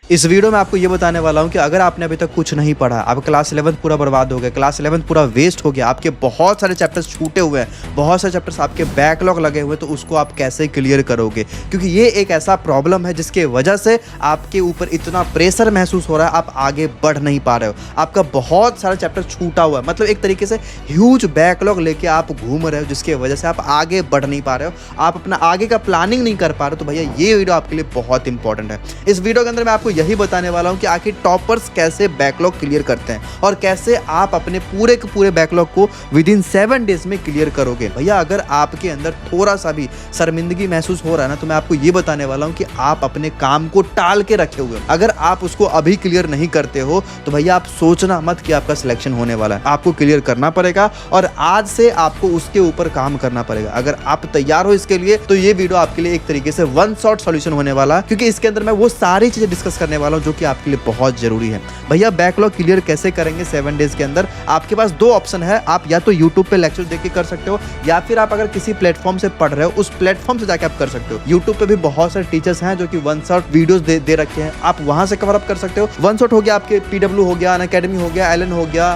इस वीडियो में आपको ये बताने वाला हूँ कि अगर आपने अभी तक कुछ नहीं पढ़ा, आप क्लास 11 पूरा बर्बाद हो गया, क्लास 11 पूरा वेस्ट हो गया, आपके बहुत सारे चैप्टर्स छूटे हुए हैं, बहुत सारे चैप्टर्स आपके बैकलॉग लगे हुए हैं, तो उसको आप कैसे क्लियर करोगे। क्योंकि ये एक ऐसा प्रॉब्लम है जिसके वजह से आपके ऊपर इतना प्रेशर महसूस हो रहा है, आप आगे बढ़ नहीं पा रहे हो। आपका बहुत सारा चैप्टर छूटा हुआ है, मतलब एक तरीके से ह्यूज बैकलॉग लेके आप घूम रहे हो, जिसके वजह से आप आगे बढ़ नहीं पा रहे हो, आप अपना आगे का प्लानिंग नहीं कर पा रहे हो। तो भैया ये वीडियो आपके लिए बहुत इंपॉर्टेंट है। इस वीडियो के अंदर मैं आपको यही बताने वाला हूं कि आखिर टॉपर्स कैसे बैकलॉग क्लियर करते हैं और कैसे आप अपने पूरे के पूरे बैकलॉग को विद इन 7 डेज में क्लियर करोगे। भैया अगर आपके अंदर थोड़ा सा भी शर्मिंदगी महसूस हो रहा है ना, तो मैं आपको ये बताने वाला हूं कि आप अपने काम को टाल के रखे हुए हो। अगर आप उसको अभी क्लियर नहीं करते हो तो भैया आप सोचना मत कि आपका सिलेक्शन होने वाला है। आपको क्लियर करना पड़ेगा और आज से आपको उसके ऊपर काम करना पड़ेगा। अगर आप तैयार हो इसके लिए तो ये वीडियो आपके लिए एक तरीके से वन शॉट सॉल्यूशन होने वाला है, क्योंकि इसके अंदर मैं वो सारी चीजें डिस्कस करने वाला हूं जो कि आपके लिए बहुत जरूरी है। भैया बैकलॉग क्लियर कैसे करेंगे 7 डेज के अंदर? आपके पास 2 ऑप्शन है। आप या तो यूट्यूब पे लेक्चर देख के कर सकते हो, या फिर आप अगर किसी प्लेटफॉर्म से पढ़ रहे हो उस प्लेटफॉर्म से जाके आप कर सकते हो। यूट्यूब पे भी बहुत सारे टीचर्स हैं जो कि वन शॉट वीडियोस दे रखे हैं, आप वहां से कवर अप कर सकते हो। वन शॉट हो गया, आपके PW हो गया, अनअकैडमी हो गया, एलन हो गया,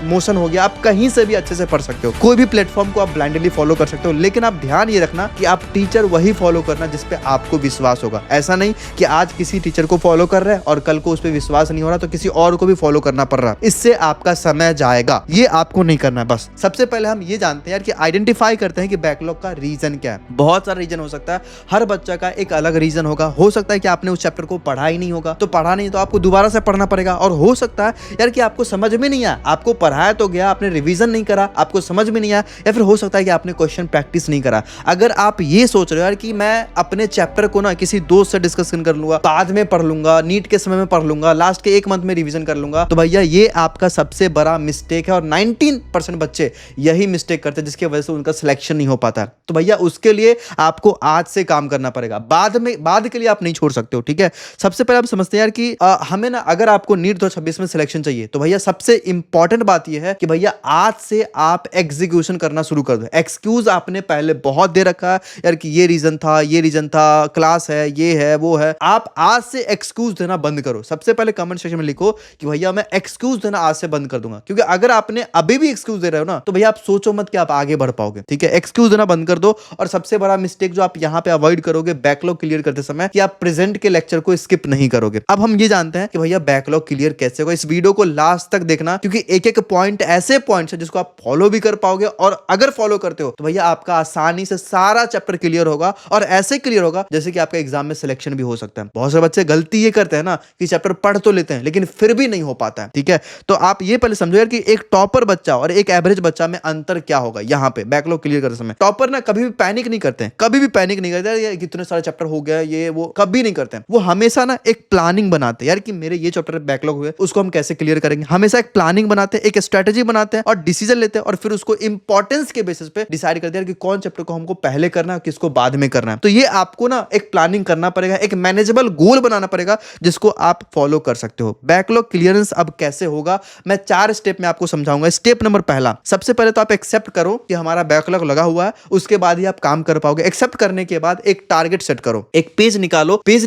मोशन हो गया, आप कहीं से भी अच्छे से पढ़ सकते हो। कोई भी प्लेटफॉर्म को आप ब्लाइंडली फॉलो कर सकते हो, लेकिन आप ध्यान ये रखना कि आप टीचर वही फॉलो करना जिस पे आपको विश्वास होगा। ऐसा नहीं कि आज किसी टीचर को फॉलो कर रहे हैं और कल को उस पर विश्वास नहीं हो रहा तो किसी और को भी फॉलो करना पड़ रहा है। इससे आपका समय जाएगा, ये आपको नहीं करना है। बस सबसे पहले हम ये जानते हैं यार कि आइडेंटिफाई करते हैं कि बैकलॉग का रीजन क्या है। बहुत सारा रीजन हो सकता है, हर बच्चा का एक अलग रीजन होगा। हो सकता है कि आपने उस चैप्टर को पढ़ा ही नहीं होगा, तो पढ़ा नहीं तो आपको दोबारा से पढ़ना पड़ेगा। और हो सकता है यार कि आपको समझ में नहीं आया, आपको पढ़ाया तो गया, आपने रिवीजन नहीं करा, आपको समझ में नहीं आया, या फिर हो सकता है कि आपने क्वेश्चन प्रैक्टिस नहीं करा। अगर आप ये सोच रहे हो यार कि मैं अपने चैप्टर को ना किसी दोस्त से डिस्कशन कर लूंगा, बाद में पढ़ लूंगा, नीट के समय में पढ़ लूंगा, लास्ट के 1 मंथ में रिवीजन कर लूंगा, तो भैया ये आपका सबसे बड़ा मिस्टेक है। और 19% बच्चे यही मिस्टेक करते हैं जिसकी वजह से उनका सिलेक्शन नहीं हो पाता। तो भैया उसके लिए आपको आज से काम करना पड़ेगा, बाद के लिए आप नहीं छोड़ सकते हो। ठीक है, सबसे पहले आप समझते हैं यार कि हमें ना, अगर आपको नीट 2026 में सिलेक्शन चाहिए तो भैया सबसे इंपॉर्टेंट बात यह है कि भैया आज से आप एग्जीक्यूशन करना शुरू कर दो। एक्सक्यूज आपने पहले बहुत दे रखा है यार कि ये रीजन था, ये रीजन था, क्लास है, ये है, वो है। आप आज से एक्सक्यूज देना बंद करो। सबसे पहले कमेंट सेक्शन में लिखो कि भैया मैं एक्सक्यूज देना आज से बंद कर दूंगा, क्योंकि अगर आपने अभी भी एक्सक्यूज दे रहे हो ना तो भैया आप सोचो मत कि आप आगे बढ़ पाओगे। ठीक है, एक्सक्यूज देना बंद कर दो। और सबसे बड़ा मिस्टेक जो आप यहां पे अवॉइड करोगे बैकलॉग क्लियर करते समय, कि आप प्रेजेंट के लेक्चर को स्किप नहीं करोगे। अब हम ये जानते हैं कि भैया बैकलॉग क्लियर कैसे होगा। इस वीडियो को लास्ट तक देखना, क्योंकि एक एक पॉइंट ऐसे पॉइंट्स है जिसको आप फॉलो भी कर पाओगे, और अगर फॉलो करते हो तो भैया आपका आसानी से सारा चैप्टर क्लियर होगा। और ऐसे क्लियर होगा जैसे कि आपका एग्जाम में सिलेक्शन भी हो सकता है। बहुत सारे बच्चे गलती ये करते हैं ना कि चैप्टर पढ़ तो लेते हैं लेकिन फिर भी नहीं हो पाता है। ठीक है, तो आप ये पहले समझो यार कि एक टॉपर बच्चा और एक एवरेज बच्चा में अंतर क्या होगा। यहां पे बैकलॉग क्लियर करते समय टॉपर ना कभी भी पैनिक नहीं करते हैं, कभी भी पैनिक नहीं करते यार कितने सारे चैप्टर हो गया, ये वो कभी नहीं करते हैं। वो हमेशा ना एक प्लानिंग बनाते हैं यार कि मेरे ये चैप्टर बैकलॉग हुए, उसको हम कैसे क्लियर करेंगे। हमेशा एक प्लानिंग बनाते हैं, एक स्ट्रेटेजी बनाते हैं और डिसीजन लेते हैं, और फिर उसको इंपॉर्टेंस के बेसिस पे डिसाइड करते हैं कि कौन चैप्टर को हमको पहले करना है, किसको बाद में करना है। तो ये आपको ना एक प्लानिंग करना पड़ेगा, एक मैनेजेबल गोल बनाना पड़ेगा जिसको आप फॉलो कर सकते हो। बैकलॉग क्लियरेंस अब कैसे होगा, मैं 4 स्टेप में आपको समझाऊंगा। स्टेप नंबर पहला, सबसे पहले तो आप एक्सेप्ट करो कि हमारा बैकलॉग लगा हुआ है, उसके बाद ही आप काम कर पाओगे। एक्सेप्ट करने के बाद एक टारगेट सेट करो, एक पेज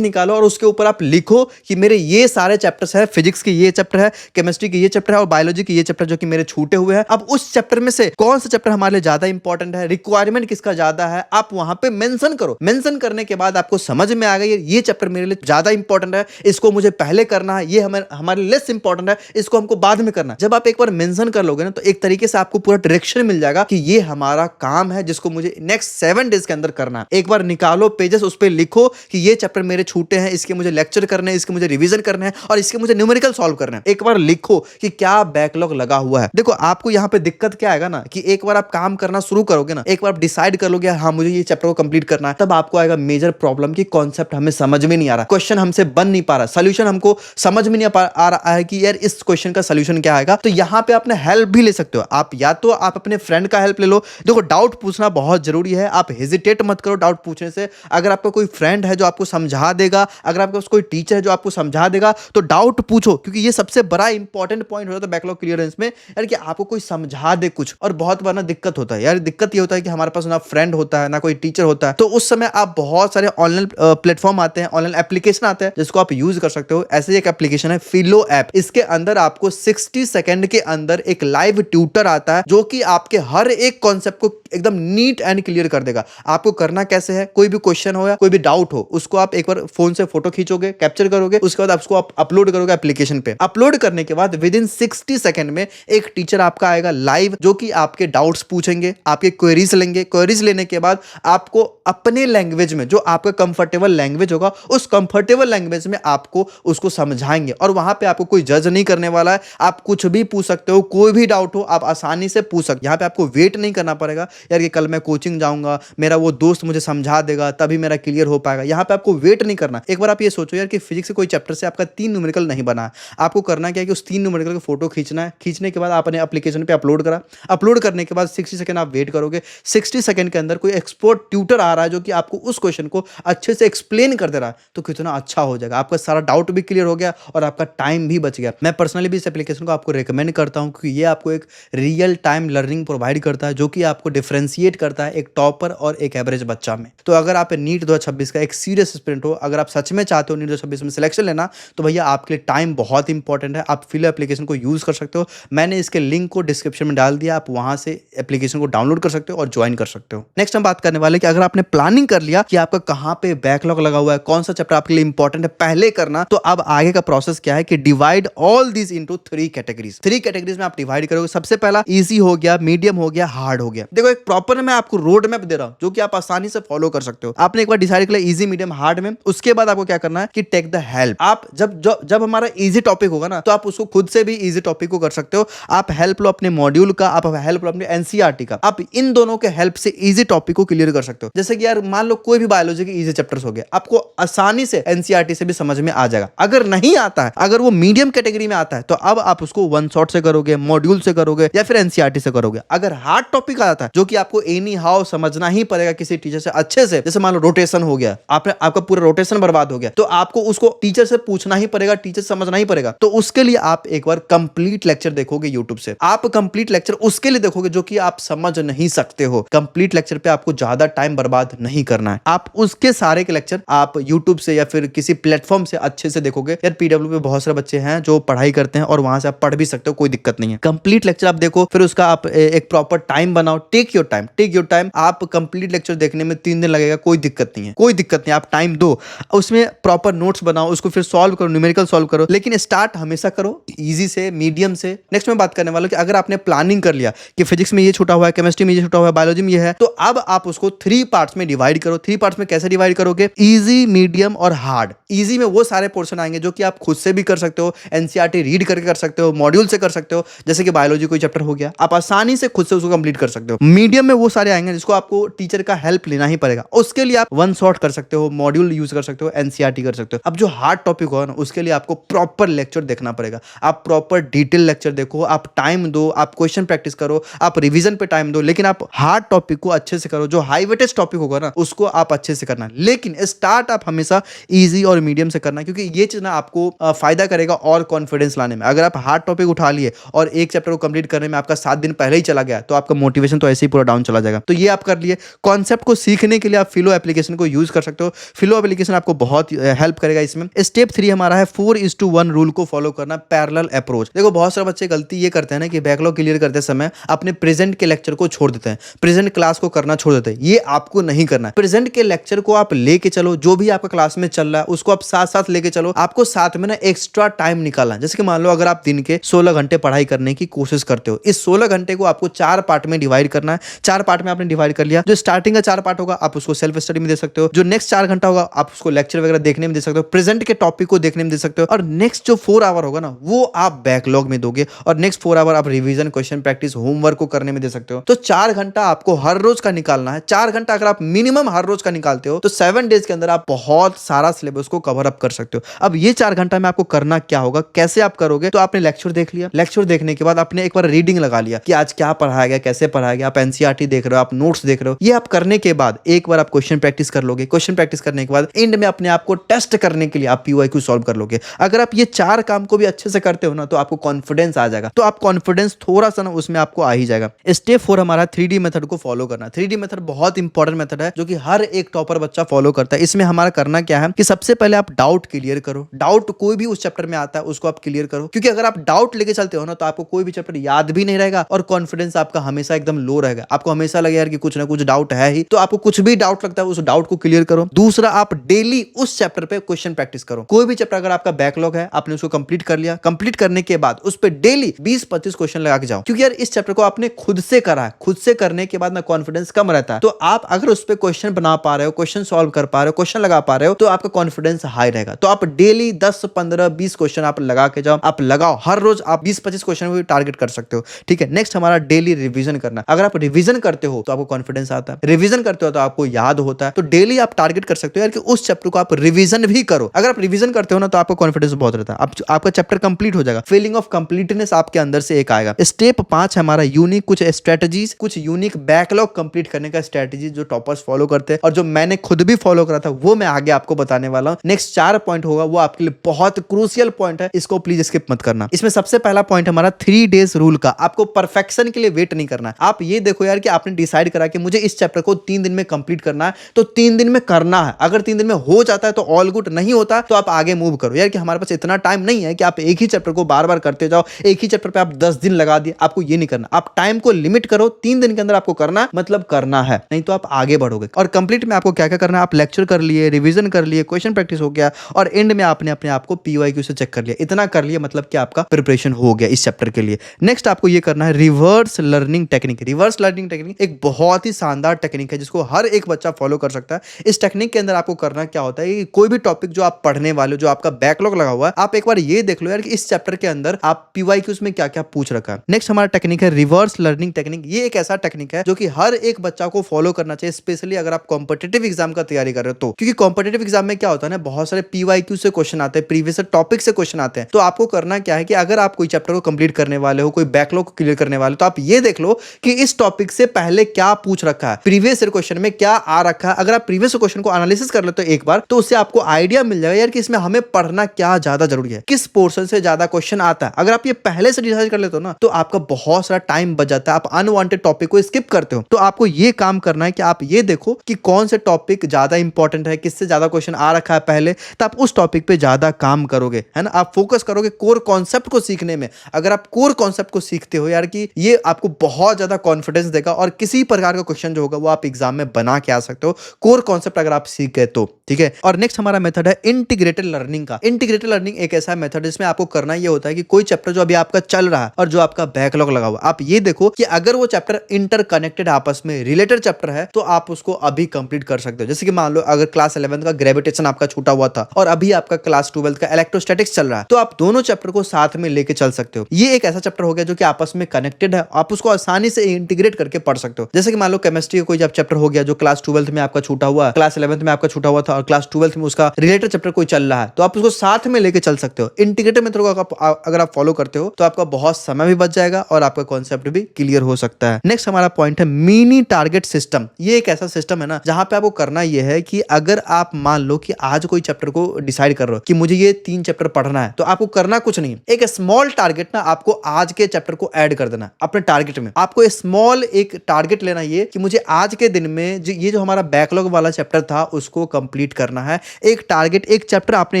निकालो और उसके ऊपर आप लिखो कि मेरे ये सारे चैप्टर्स है, फिजिक्स के ये चैप्टर है, केमिस्ट्री के ये चैप्टर है और बायोलॉजी के ये चैप्टर जो कि मेरे छूटे हुए हैं। अब उस चैप्टर में से कौन सा चैप्टर हमारे लिए ज्यादा इंपॉर्टेंट है, रिक्वायरमेंट किसका ज्यादा है, आप वहां पे मेंशन करो। मेंशन करने के बाद आपको समझ में आ गई ये चैप्टर मेरे लिए ज्यादा इंपॉर्टेंट है, इसको मुझे पहले करना है, ये हमारे लेस इंपॉर्टेंट है, इसको हमको बाद में करना है। जब आप एक बार मेंशन कर लोगे ना तो एक तरीके से आपको पूरा डायरेक्शन मिल जाएगा कि ये हमारा काम है जिसको मुझे नेक्स्ट 7 डेज के अंदर करना है। एक बार निकालो पेजेस, उस पर लिखो कि ये चैप्टर मेरे छूटे हैं, इसके मुझे लेक्चर करने हैं, इसके मुझे रिवीजन करने हैं और इसके मुझे न्यूमेरिकल सॉल्व करने हैं। एक बार लिखो कि क्या बैकलॉग लगा हुआ है। देखो आपको यहाँ पे दिक्कत क्या आएगा ना कि एक बार आप काम करना शुरू करोगे ना, एक बार आप डिसाइड कर लोगे हाँ मुझे ये चैप्टर को कंप्लीट करना है, तब आपको आएगा मेजर प्रॉब्लम की कॉन्सेप्ट हमें समझ में नहीं आ रहा, क्वेश्चन हमसे बन नहीं पा रहा, सोल्यूशन हमको समझ में नहीं आ रहा है कि यार इस क्वेश्चन का सोल्यूशन क्या आएगा। तो यहाँ पे आपने हेल्प भी ले सकते हो। आप या तो आप अपने फ्रेंड का हेल्प ले लो। देखो डाउट पूछना बहुत जरूरी है, आप हेजिटेट मत करो डाउट पूछने से। अगर आपका कोई फ्रेंड है जो आपको समझा देगा, अगर आपके पास कोई टीचर है जो आपको समझा देगा, तो डाउट पूछो, क्योंकि ये सबसे बड़ा इंपॉर्टेंट पॉइंट होता है बैकलॉग क्लियरेंस में यार कि आपको कोई समझा दे कुछ। और बहुत बार ना दिक्कत होता है यार, दिक्कत ये होता है कि हमारे पास ना फ्रेंड होता है ना कोई टीचर होता है, तो उस समय आप बहुत सारे ऑनलाइन प्लेटफॉर्म आते हैं, ऑनलाइन एप्लीकेशन आते हैं जिसको इसको आप यूज कर सकते हो। ऐसे एक एप्लीकेशन है फिलो ऐप, इसके अंदर आपको 60 सेकंड के अंदर एक लाइव ट्यूटर आता है जो कि आपके हर एक कॉन्सेप्ट को एकदम नीट एंड क्लियर कर देगा। आपको करना कैसे है, कोई भी क्वेश्चन हो या कोई भी डाउट हो, उसको आप एक बार फोन से फोटो खींचोगे, कैप्चर करोगे, उसके बाद उसको आप अपलोड करोगे एप्लीकेशन पे। अपलोड करने के बाद विद इन 60 सेकंड में एक टीचर आपका आएगा लाइव, जो कि आपके डाउट्स पूछेंगे, आपके क्वेरीज लेंगे। क्वेरीज लेने के बाद आपको अपने लैंग्वेज में, जो आपका कंफर्टेबल लैंग्वेज होगा, उस कंफर्टेबल लैंग्वेज में आपको उसको समझाएंगे। और वहां पे आपको कोई जज नहीं करने वाला है, आप कुछ भी पूछ सकते हो, कोई भी डाउट हो आप आसानी से पूछ सकते। यहाँ पे आपको वेट नहीं करना पड़ेगा यार कि कल मैं कोचिंग जाऊंगा, मेरा वो दोस्त मुझे समझा देगा तभी मेरा क्लियर हो पाएगा। यहाँ पे आपको वेट नहीं करना। एक बार आप ये सोचो यार कि फिजिक्स के कोई चैप्टर से आपका 3 न्यूमेरिकल नहीं बना है, आपको करना क्या है कि उस 3 न्यूमेरिकल की फोटो खींचना है। खींचने के बाद आपने एप्लीकेशन पे अपलोड करा, अपलोड करने के बाद 60 सेकंड आप वेट करोगे। 60 सेकंड के अंदर कोई एक्सपर्ट ट्यूटर आ रहा है जो कि आपको उस क्वेश्चन को अच्छे से एक्सप्लेन कर दे रहा है, तो कितना अच्छा हो जाएगा। आपका सारा डाउट भी क्लियर हो गया और आपका टाइम भी बच गया। मैं पर्सनली भी इस एप्लीकेशन को आपको रिकमेंड करता हूं क्योंकि ये आपको एक रियल टाइम लर्निंग प्रोवाइड करता है, जो कि आपको डिफरेंशिएट करता है एक टॉपर और एक एवरेज बच्चा में। तो अगर आप नीट 2026 का एक सीरियस एस्पिरेंट हो, अगर आप सच में चाहते हो नीट 2026 में सिलेक्शन लेना, तो भैया आपके लिए टाइम बहुत इंपॉर्टेंट है। आप फिलो एप्लीकेशन को यूज कर सकते हो, मैंने इसके लिंक को डिस्क्रिप्शन में डाल दिया, आप वहां से एप्लीकेशन को डाउनलोड कर सकते हो और ज्वाइन कर सकते हो। नेक्स्ट हम बात करने वाले कि अगर आपने प्लानिंग कर लिया कि आपका कहां पे बैकलॉग लगा हुआ है, कौन सा चैप्टर आपके लिए इंपॉर्टेंट है पहले करना, तो अब आगे का प्रोसेस क्या है कि divide all these into 3 categories. 3 categories में आप डिवाइड करोगे। सबसे पहला इजी हो गया, मीडियम हो गया, हार्ड हो गया। देखो एक प्रॉपर मैं आपको रोड मैप दे रहा हूं जो कि आप आसानी से फॉलो कर सकते हो। आपने एक बार डिसाइड कर लिया इजी, मीडियम, हार्ड में, उसके बाद आपको क्या करना है कि टेक द हेल्प। आप जब हमारा इजी टॉपिक होगा ना, तो आप उसको खुद से भी इजी टॉपिक को कर सकते हो। आप हेल्प लो अपने मॉड्यूल का, आप हेल्प लो अपने एनसीईआरटी का, आप इन दोनों के हेल्प से इजी टॉपिक को क्लियर कर सकते हो। जैसे कि यार मान लो कोई भी बायोलॉजी के इजी चैप्टर्स हो गए, आपको आसानी से एनसीईआरटी से भी समझ में आ जाएगा। अगर नहीं आता है, अगर वो मीडियम कैटेगरी में आता है, तो अब आप उसको वन शॉट से करोगे, मॉड्यूल से करोगे या फिर एनसीईआरटी से करोगे। अगर हार्ड टॉपिक आता है जो कि आपको एनी हाउ समझना ही पड़ेगा किसी टीचर से अच्छे से, जैसे मान लो रोटेशन हो गया, आपका पूरा रोटेशन बर्बाद हो गया, तो आपको उसको टीचर से पूछना ही पड़ेगा, टीचर से समझना ही पड़ेगा। तो उसके लिए आप एक बार कंप्लीट लेक्चर देखोगे यूट्यूब से। आप कंप्लीट लेक्चर उसके लिए देखोगे जो कि आप समझ नहीं सकते हो। कंप्लीट लेक्चर पे आपको ज्यादा टाइम बर्बाद नहीं करना है। आप उसके सारे के लेक्चर आप यूट्यूब से या फिर किसी प्लेटफॉर्म से अच्छे से देखोगे। यार पीडब्ल्यू पे बहुत सारे बच्चे हैं जो पढ़ाई करते हैं और वहां से आप पढ़ भी सकते हो, कोई दिक्कत नहीं है। कंप्लीट लेक्चर आप देखो, फिर उसका आप एक प्रॉपर टाइम बनाओ। Take your time, take your time. आप कंप्लीट लेक्चर देखने में 3 दिन लगेगा, कोई दिक्कत नहीं है, कोई दिक्कत नहीं। आप टाइम दो, उसमें प्रॉपर नोट्स बनाओ, उसको फिर सॉल्व करो, न्यूमेरिकल सॉल्व करो, लेकिन स्टार्ट हमेशा करो इजी से, मीडियम से। नेक्स्ट मैं बात करने वाला हूं कि अगर आपने प्लानिंग कर लिया कि फिजिक्स में ये छूटा हुआ है, केमिस्ट्री में ये छूटा हुआ है, बायोलॉजी में ये है, तो अब आप उसको 3 पार्ट्स में डिवाइड करो। 3 पार्ट्स में कैसे डिवाइड करोगे? इजी, मीडियम और हार्ड। इजी में वो सारे पोर्शन आएंगे जो कि आप खुद से भी कर सकते हो, एनसीईआरटी रीड करके कर सकते हो, मॉड्यूल से कर सकते हो। जैसे कि बायोलॉजी कोई चैप्टर हो गया, आप आसानी से खुद से उसको कंप्लीट कर सकते हो। मीडियम में वो सारे आएंगे जिसको आपको टीचर का हेल्प लेना ही पड़ेगा। उसके लिए आप वन शॉट कर सकते हो, मॉड्यूल यूज कर सकते हो, एनसीईआरटी कर सकते हो। अब जो हार्ड टॉपिक होगा ना, उसके लिए आपको प्रॉपर लेक्चर देखना पड़ेगा। आप प्रॉपर डिटेल लेक्चर देखो, आप टाइम दो, आप क्वेश्चन प्रैक्टिस करो, आप रिवीजन पे टाइम दो, लेकिन आप हार्ड टॉपिक को अच्छे से करो। जो हाई वेटेज टॉपिक होगा ना, उसको आप अच्छे से करना, लेकिन स्टार्ट आप हमेशा इजी और मीडियम से करना, क्योंकि ये चीज ना आपको फायदा करेगा और कॉन्फिडेंस लाने में। अगर आप हार्ड टॉपिक उठा लिए और एक चैप्टर को कंप्लीट करने में आपका 7 दिन पहले ही चला गया, तो आपका मोटिवेशन तो ऐसे ही पूरा डाउन चला जाएगा। तो ये आप कर लिए। कॉन्सेप्ट को सीखने के लिए आप फिलो एप्लीकेशन को यूज कर सकते हो। फिलो एप्लीकेशन आपको बहुत हेल्प करेगा इसमें। स्टेप 3 हमारा है 4:1 रूल को फॉलो करना, पैरेलल अप्रोच। देखो बहुत सारे बच्चे गलती ये करते हैं ना कि बैकलॉग क्लियर करते समय अपने प्रेजेंट के लेक्चर को छोड़ देते हैं, प्रेजेंट क्लास को करना छोड़ देते हैं। ये आपको नहीं करना है। प्रेजेंट के लेक्चर को आप लेके चलो, जो भी आपका क्लास में चल रहा है उसको आप साथ साथ लेके चलो। आपको साथ में ना एक्स्ट्रा टाइम निकालना है। जैसे कि मान लो अगर आप दिन के 16 घंटे पढ़ाई करने की कोशिश करते हो, इस 16 घंटे को आपको 4 पार्ट में डिवाइड करना है। 4 पार्ट में आपने डिवाइड कर लिया। जो स्टार्टिंग का 4 पार्ट होगा आप उसको सेल्फ स्टडी में दे सकते हो, जो नेक्स्ट 4 घंटा होगा आप उसको लेक्चर वगैरह देखने में दे सकते हो, प्रेजेंट के टॉपिक को देखने में दे सकते हो, और नेक्स्ट जो 4 आवर होगा ना, वो आप बैकलॉग में दोगे, और नेक्स्ट 4 आवर आप रिवीजन, क्वेश्चन प्रैक्टिस, होमवर्क को करने में दे सकते हो। तो 4 घंटा आपको हर रोज का निकालना है। 4 घंटा अगर आप मिनिमम हर रोज का निकालते हो, तो 7 डेज के अंदर आप बहुत सारा सिलेबस को कवर अप कर सकते हो। अब ये 4 घंटा में आपको करना क्या होगा, कैसे आप करोगे? तो आपने लेक्चर देख लिया, लेक्चर देखने के बाद आपने एक बार रीडिंग लगा लिया कि आज क्या पढ़ाया गया, कैसे पढ़ाया गया, आप एनसीईआरटी देख रहे हो, आप नोट्स देख रहे हो। ये आप करने के बाद एक बार आप क्वेश्चन प्रैक्टिस कर लोगे। क्वेश्चन प्रैक्टिस करने के बाद एंड में अपने आप को टेस्ट करने के लिए आप पीवाईक्यू सॉल्व कर लोगे। अगर आप ये 4 काम को भी अच्छे से करते हो ना, तो आपको कॉन्फिडेंस आ जाएगा। तो आप कॉन्फिडेंस थोड़ा सा ना उसमें आपको आ ही जाएगा। स्टेप 4 हमारा 3D मेथड को फॉलो करना। 3D मेथड बहुत इंपॉर्टेंट मेथड है जो कि हर एक टॉपर बच्चा फॉलो करता है। इसमें हमारा करना क्या है कि सबसे पहले आप डाउट क्लियर करो। डाउट कोई भी उस चैप्टर में आता है उसको आप क्लियर करो, क्योंकि अगर आप डाउट लेके चलते हो ना तो आपको कोई भी चैप्टर याद भी नहीं रहेगा और कॉन्फिडेंस आपका हमेशा एकदम लो रहेगा। आपको हमेशा लगे यार कि कुछ ना कुछ डाउट है ही, तो आपको कुछ भी डाउट लगता है उस डाउट को क्लियर करो। दूसरा, आप डेली उस चैप्टर पे क्वेश्चन प्रैक्टिस करो। कोई भी चैप्टर अगर आपका बैकलॉग है, आपने उसको कंप्लीट कर लिया, कंप्लीट करने के बाद उस पे डेली 20-25 क्वेश्चन लगा के जाओ, क्योंकि यार इस चैप्टर को आपने खुद से करा है। खुद से करने के बाद ना कॉन्फिडेंस कम रहता है, तो आप अगर उस पे क्वेश्चन बना पा रहे हो, क्वेश्चन सॉल्व कर पा रहे हो, क्वेश्चन लगा पा रहे हो, तो आपका कॉन्फिडेंस हाई रहेगा। तो आप डेली 10, 15, 20 क्वेश्चन आप लगा के जाओ। आप लगाओ, हर रोज आप 20-25 क्वेश्चन भी टारगेट कर सकते हो। ठीक है। नेक्स्ट हमारा डेली रिवीजन करना। अगर आप रिवीजन करते हो तो आपको कॉन्फिडेंस आता है, रिवीजन करते हो तो आपको याद होता है। तो डेली आप टारगेट कर सकते हो यार कि उस चैप्टर को आप रिवीजन भी करो। अगर आप रिवीजन करते हो ना तो आपको कॉन्फिडेंस बहुत रहता है, आपका चैप्टर कंप्लीट हो जाएगा। फीलिंग ऑफ कंप्लीटनेस आपके अंदर से एक आएगा। स्टेप 5 है हमारा यूनिक कुछ स्ट्रेटजीज, कुछ यूनिक बैकलॉग कंप्लीट करने का स्ट्रेटजी जो टॉपर्स फॉलो करते हैं और जो मैंने खुद भी फॉलो करा था, वो मैं आगे आपको बताने वाला हूं। नेक्स्ट 4 पॉइंट होगा, वो आपके लिए बहुत क्रूशियल पॉइंट है, इसको प्लीज स्किप मत करना। इसमें सबसे पहला पॉइंट हमारा 3 डेज रूल का। आपको परफेक्शन के लिए वेट नहीं करना है। आप ये देखो यार कि आपने डिसाइड करा कि मुझे इस चैप्टर को 3 दिन में कंप्लीट करना है, तो 3 दिन में करना है। अगर 3 दिन में हो जाता है तो ऑल गुड, नहीं होता तो आप आगे मूव करो। यार कि हमारे पास इतना टाइम नहीं है कि आप एक ही चैप्टर को बार बार करते जाओ, एक ही चैप्टर पे आप 10 दिन लगा दिए। आपको ये नहीं करना। आप टाइम को लिमिट करो, 3 दिन के अंदर आपको करना मतलब करना है, नहीं तो आप आगे बढ़ोगे। और कंप्लीट में आपको क्या क्या करना है, आप लेक्चर कर लिए, रिवीजन कर लिए, क्वेश्चन प्रैक्टिस हो गया और एंड में आपने अपने आप को पीवाईक्यू से चेक कर लिया। इतना कर लिया मतलब कि आपका प्रिपरेशन हो गया इस चैप्टर के लिए। नेक्स्ट आपको ये करना है reverse learning technique. Reverse learning technique एक बहुत ही शानदार टेक्निक है जिसको हर एक बच्चा फॉलो कर सकता है। इस टेक्निक के अंदर आपको करना क्या होता है कि कोई भी टॉपिक जो आप पढ़ने वाले हो, जो आपका बैकलॉग लगा हुआ है, आप एक बार ये देख लो यार कि इस चैप्टर के अंदर आप पीवाईक्यूज में क्या क्या पूछ रखा है। नेक्स्ट हमारा टेक्निक है रिवर्स लर्निंग टेक्निक। ये एक ऐसा टेक्निक है जो कि हर एक बच्चा को फॉलो करना चाहिए, स्पेशली अगर आप कॉम्पिटिटिव एग्जाम का तैयारी कर रहे हो तो। क्योंकि कॉम्पिटिटिव एग्जाम में क्या होता है ना, बहुत सारे पीवाईक्यू से क्वेश्चन आते हैं, प्रीवियस टॉपिक से क्वेश्चन आते हैं। तो आपको करना क्या है कि अगर आप कोई चैप्टर को कंप्लीट करने वाले हो, कोई बैकलॉग को क्लियर करने वाले हो, तो आप ये देख लो कि इस टॉपिक से पहले क्या पूछ रखा है, प्रीवियस क्वेश्चन में क्या आ रखा है। अगर आप प्रीवियस क्वेश्चन को एनालिसिस कर लेते हो एक बार, तो उससे आपको आइडिया मिल जाएगा यार कि इसमें हमें पढ़ना क्या ज्यादा जरूरी है, किस पोर्शन से ज्यादा क्वेश्चन आता है। अगर आप ये पहले से डिसाइड कर लेते हो ना, तो आपका बहुत सारा टाइम बच जाता है। आप अनवांटेड टॉपिक को स्किप करते हो। तो आपको ये काम करना है कि आप ये देखो कि कौन से टॉपिक ज्यादा इंपॉर्टेंट है, किससे ज्यादा क्वेश्चन आ रखा है पहले, तो आप उस टॉपिक पे ज्यादा काम करोगे, है ना। आप फोकस करोगे कोर कॉन्सेप्ट को सीखने में। अगर आप कोर कॉन्सेप्ट को सीखते हो यार कि ये आपको बहुत ज्यादा कॉन्फिडेंस देगा और किसी प्रकार का क्वेश्चन जो होगा वो आप एग्जाम में बना के आ सकते हो, कोर कॉन्सेप्ट अगर आप सीख गए तो। ठीक है। और नेक्स्ट हमारा मेथड है इंटीग्रेटेड लर्निंग का। इंटीग्रेटेड लर्निंग एक ऐसा मेथड है जिसमें आपको करना ये होता है कि कोई चैप्टर जो अभी आपका चल रहा है और जो आपका बैकलॉग लगा हुआ, आप ये देखो कि अगर वो चैप्टर इंटरकनेक्टेड, आपस में रिलेटेड चैप्टर है, तो आप उसको अभी कंप्लीट कर सकते हो। जैसे कि मान लो अगर क्लास 11 का ग्रेविटेशन आपका छूटा हुआ था और अभी आपका क्लास 12 का इलेक्ट्रोस्टैटिक्स चल रहा है, तो आप दोनों चैप्टर को साथ में लेके चल सकते हो। ये एक ऐसा चैप्टर हो गया जो कि आपस में कनेक्टेड है, आप उसको आसानी से इंटीग्रेट करके पढ़ सकते हो। जैसे कि मान लो केमिस्ट्री का कोई जब चैप्टर हो गया जो क्लास 12 में आपका छूटा हुआ, क्लास 11 में आपका छूटा हुआ था और क्लास 12 में उसका रिलेटेड चैप्टर कोई चल रहा है, तो आप उसको साथ में लेके चल सकते हो। इंटीग्रेटेड मेथड को अगर आप फॉलो करते हो तो आपका बहुत समय भी बच जाएगा और आपका कॉन्सेप्ट भी क्लियर हो सकता है। नेक्स्ट हमारा पॉइंट है मिनी टारगेट सिस्टम। ये एक ऐसा सिस्टम है ना जहां पे आपको करना यह है कि अगर आप मान लो कि आज कोई चैप्टर को डिसाइड कर रहे हो कि मुझे ये 3 चैप्टर पढ़ना है, तो आपको करना कुछ नहीं, एक स्मॉल टारगेट ना आपको आज के चैप्टर को ऐड कर देना अपने टारगेट में। आपको स्मॉल एक टारगेट लेना ये कि मुझे आज के दिन में ये जो हमारा बैकलॉग वाला चैप्टर था उसको कंप्लीट करना है। एक टारगेट, एक चैप्टर आपने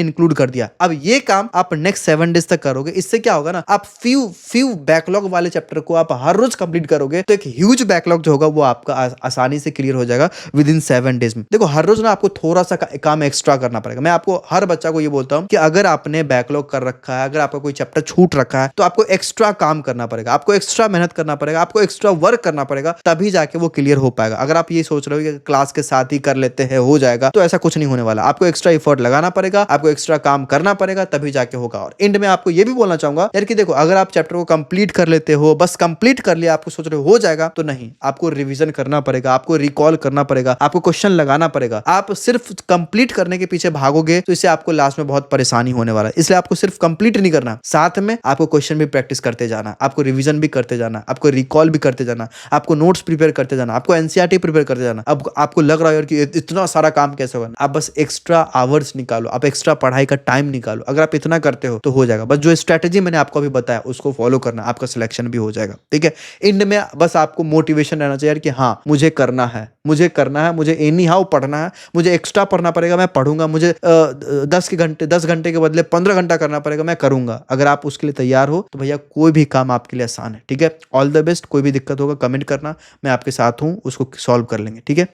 इंक्लूड कर दिया। अब ये काम आप नेक्स्ट 7 डेज तक करोगे। इससे क्या होगा ना, आप फ्यू बैकलॉग वाले चैप्टर को आप हर रोज कंप्लीट करोगे तो एक ह्यूज बैकलॉग जो होगा वो आपका आसानी से क्लियर हो जाएगा विद इन 7 डेज में। देखो हर रोज ना आपको थोड़ा सा काम एक्स्ट्रा करना पड़ेगा। मैं आपको हर बच्चा को ये बोलता हूं कि अगर आपने बैकलॉग कर रखा है, अगर आपका कोई चैप्टर छूट रखा है, तो आपको एक्स्ट्रा काम करना पड़ेगा, आपको एक्स्ट्रा मेहनत करना पड़ेगा, आपको एक्स्ट्रा वर्क करना पड़ेगा, तभी जाके वो क्लियर हो पाएगा। अगर आप ये सोच रहे हो कि क्लास के साथ ही कर लेते हैं हो जाएगा, तो ऐसा कुछ नहीं होने वाला। आपको एक्स्ट्रा एफर्ट लगाना पड़ेगा, आपको एक्स्ट्रा काम करना पड़ेगा, तभी जाके होगा। और एंड में आपको ये भी बोलना चाहूंगा यार कि देखो अगर आप चैप्टर को कंप्लीट कर लेते हो, बस कंप्लीट कर लिया, आपको सोच रहे हो जाएगा, तो नहीं, आपको रिवीजन करना पड़ेगा, आपको रिकॉल करना पड़ेगा, आपको क्वेश्चन लगाना पड़ेगा। आप सिर्फ कंप्लीट करने के पीछे भागोगे तो इससे आपको लास्ट में बहुत परेशानी होने वाला है। इसलिए आपको सिर्फ कंप्लीट नहीं करना, साथ में आपको क्वेश्चन भी प्रैक्टिस करते जाना, आपको रिवीजन भी करते जाना, आपको रिकॉल भी करते जाना, आपको नोट्स प्रिपेयर करते जाना, आपको एनसीईआरटी प्रिपेयर करते जाना। अब आपको लग रहा है यार कि इतना सारा काम कैसे होगा, आप बस एक्स्ट्रा आवर्स निकालो, आप एक्स्ट्रा पढ़ाई का टाइम निकालो। अगर आप इतना करते हो तो हो जाएगा। बस जो स्ट्रेटेजी मैंने आपको अभी बताया उसको फॉलो करना, आपका सिलेक्शन भी हो जाएगा। ठीक है। एंड में बस आपको मोटिवेशन रहना चाहिए कि हाँ मुझे करना है, मुझे करना है, मुझे एनी हाउ पढ़ना है, मुझे एक्स्ट्रा पढ़ना पड़ेगा, मैं पढ़ूंगा, मुझे 10 घंटे के बदले 15 घंटा करना पड़ेगा, मैं करूंगा। अगर आप उसके लिए तैयार हो तो भैया कोई भी काम आपके लिए आसान है। ठीक है, ऑल द बेस्ट। कोई भी दिक्कत होगा कमेंट करना, मैं आपके साथ हूँ, उसको सॉल्व कर लेंगे। ठीक है।